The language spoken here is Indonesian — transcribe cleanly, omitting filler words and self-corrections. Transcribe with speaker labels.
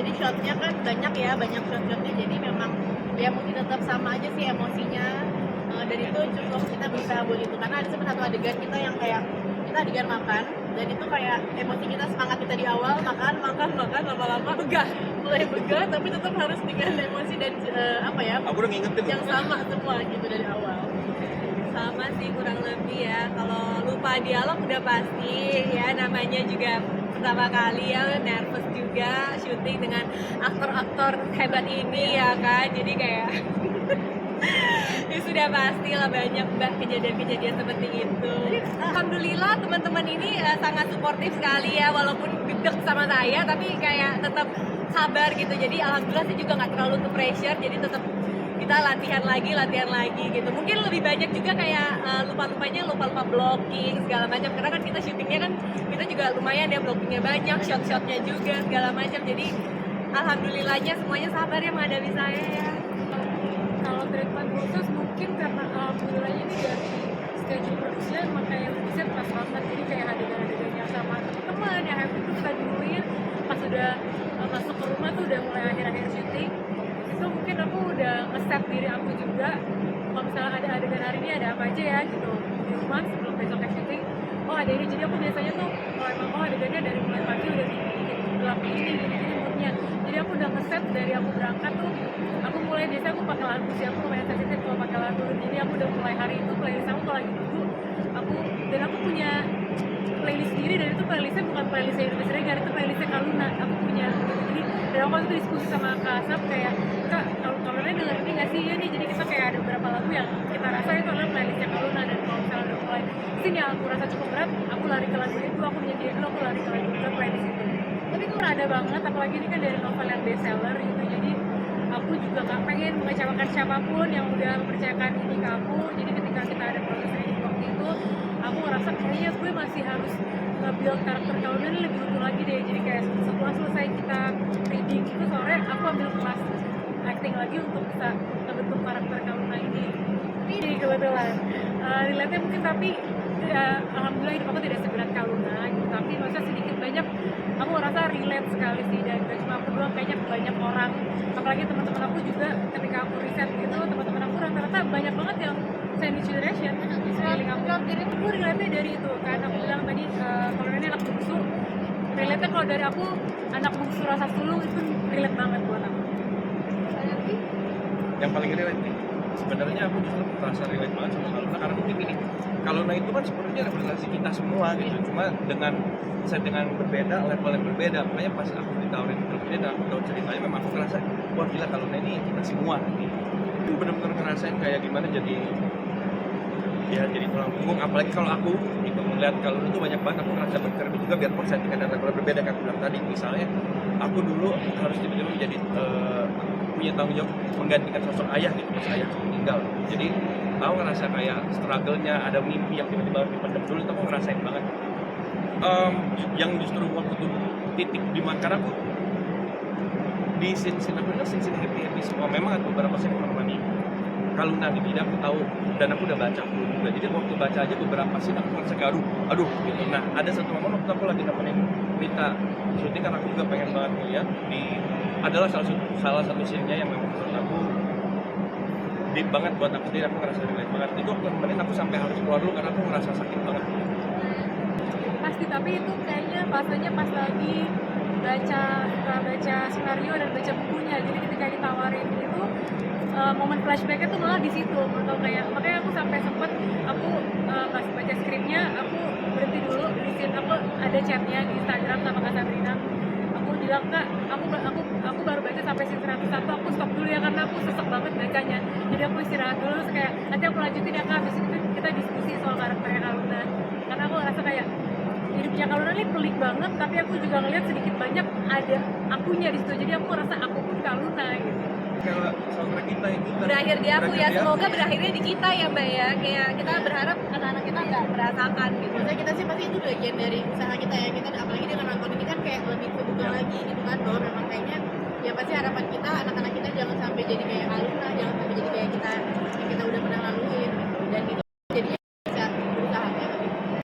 Speaker 1: jadi shotnya kan banyak ya, banyak shot-shotnya, jadi memang ya mungkin tetap sama aja sih emosinya. Dan itu cukup kita bisa buat itu, karena ada satu adegan kita yang kayak kita adegan makan, dan itu kayak emosi kita, semangat kita di awal makan lama-lama mulai begah, tapi tetap harus dengan emosi dan apa ya,
Speaker 2: Aku udah ngingetin
Speaker 1: yang sama semua gitu dari awal.
Speaker 3: Sama sih kurang lebih ya, kalau lupa dialog udah pasti ya, namanya juga pertama kali ya, nervous juga syuting dengan aktor-aktor hebat ini ya kan, jadi kayak ya sudah pasti lah banyak kejadian-kejadian seperti itu. Alhamdulillah teman-teman ini sangat suportif sekali ya, walaupun gedek sama saya tapi kayak tetap sabar gitu, jadi alhamdulillah saya juga nggak terlalu ke pressure, jadi tetap kita latihan lagi gitu. Mungkin lebih banyak juga kayak lupa blocking segala macam, karena kan kita syutingnya kan kita juga lumayan ya, blockingnya banyak, shot-shotnya juga segala macam, jadi alhamdulillahnya semuanya sabar ya menghadapi saya ya.
Speaker 4: Kalau treatment khusus mungkin karena alhamdulillahnya ini dari schedule produksinya emang kayak riset pas banget, jadi kayak adegan-adegan yang sama teman-teman yang happy itu kita duluin pas udah masuk ke rumah tuh udah mulai akhir-akhir syuting, itu mungkin aku udah nge-set diri aku juga kalau misalnya ada adegan hari ini ada apa aja ya gitu di rumah sebelum besoknya syuting, oh ada ini, jadi aku biasanya tuh kalau emang adegannya dari mulai pagi udah di gelap ini moodnya, jadi aku udah nge-set dari aku berangkat tuh, aku mulai biasa aku pakai lagu sih, aku lumayan sensitif kalau pakai lagu, jadi aku udah mulai hari itu playlist aku kalau lagi dulu aku punya playlist sendiri, dan itu playlistnya bukan playlistnya Indonesia Regar, itu playlistnya Kaluna aku punya gitu. Jadi dari aku itu diskusi sama Kak Asap kayak, Kak kalau kalian denger ini nggak sih ya nih, jadi kita kayak ada beberapa lagu yang kita rasa itu adalah playlistnya Kaluna, dan kalau misalnya udah mulai sini yang aku rasa cukup berat, aku lari ke lagu itu, aku menyediain dulu, aku lari ke lagu itu, playlist itu. Tapi itu ada banget, apalagi ini kan dari novel yang bestseller gitu, jadi aku juga gak pengen mengecewakan siapapun yang udah mempercayakan ini ke aku, jadi ketika kita ada proses ini waktu itu, aku ngerasa kayaknya gue masih harus nge-build karakter Kaluna ini lebih utuh lagi deh, jadi kayak setelah selesai kita reading itu sore, aku ambil kelas acting lagi untuk bisa ngebentuk karakter Kaluna ini. Ini kebetulan relate-nya mungkin, tapi alhamdulillah hidup aku tidak seberat Kaluna gitu, tapi masa sedikit banyak aku ngerasa relate sekali sih, dan gak cuma aku doang, kayaknya banyak orang, apalagi teman-teman aku juga ketika aku riset gitu, teman-teman aku rata-rata banyak banget yang sandwich generation sekeliling aku, jadi aku relate-nya dari itu kan, aku bilang tadi kalau ini anak bungsu, relate-nya kalau dari aku anak bungsu rasa sulung itu relate banget buat aku.
Speaker 2: yang paling relate nih, sebenarnya aku justru merasa relate banget sama Kaluna, karena mungkin gini, Kaluna itu kan sebenarnya representasi kita semua gitu, cuma dengan settingan berbeda, level yang berbeda, makanya pas aku ditawarin filmnya dan aku tahu ceritanya, memang aku ngerasa, wah gila Kaluna ini kita semua gitu. Bener-bener ngerasain kayak gimana jadi tulang punggung, apalagi kalau aku gitu melihat Kaluna itu banyak banget, aku ngerasa bercermin juga, biarpun settingan dan level berbeda kan aku bilang tadi, misalnya aku dulu harus tiba-tiba menjadi punya tanggung jawab menggantikan sosok ayah gitu pas ayah meninggal, jadi aku ngerasa kayak struggle-nya, ada mimpi yang tiba-tiba harus dipendam dulu, itu aku ngerasain banget. Yang justru waktu itu titik di mana, karena aku di scene aku itu scene happy semua, memang ada beberapa scene menemani Kaluna gitu, jadi aku tahu dan aku udah baca juga, jadi waktu baca aja beberapa scene aku ngerasa kayak aduh gitu. Nah ada satu momen waktu aku lagi nemenin Rita syuting, karena aku juga pengen banget ngeliat adalah salah satu scene-nya yang memang menurut aku deep banget buat aku sendiri, aku ngerasa relate banget. Itu aku nemenin, aku sampai harus keluar dulu karena aku ngerasa sakit banget.
Speaker 4: Pasti, tapi itu kayaknya fasenya pas lagi baca skenario dan baca bukunya, jadi ketika ditawarin itu momen flashbacknya tuh malah di situ, atau kayak makanya aku sampai sempet aku pas baca skripnya aku berhenti dulu di scene, aku ada chatnya di Instagram sama Kak Sabrina, aku bilang Kak aku baru baca sampai scene 101, aku stop dulu ya karena aku sesek banget bacanya, jadi aku istirahat dulu, terus kayak nanti aku lanjutin ya Kak, habis itu kita diskusi soal karakternya Kaluna, karena aku ngerasa kayak hidupnya Kaluna ini pelik banget, tapi aku juga ngeliat sedikit banyak ada akunya di situ, jadi aku ngerasa aku pun Kaluna gitu.
Speaker 2: Kayak soundtrack kita itu
Speaker 3: Berakhir di aku ya, semoga berakhirnya di kita ya Mbak ya, kayak kita berharap anak-anak kita nggak merasakan gitu.
Speaker 1: Maksudnya kita sih pasti itu bagian dari usaha kita ya, kita apalagi dengan nonton ini kan kayak lebih kebuka lagi gitu kan, bahwa memang kayaknya ya pasti harapan kita anak-anak kita jangan sampai jadi kayak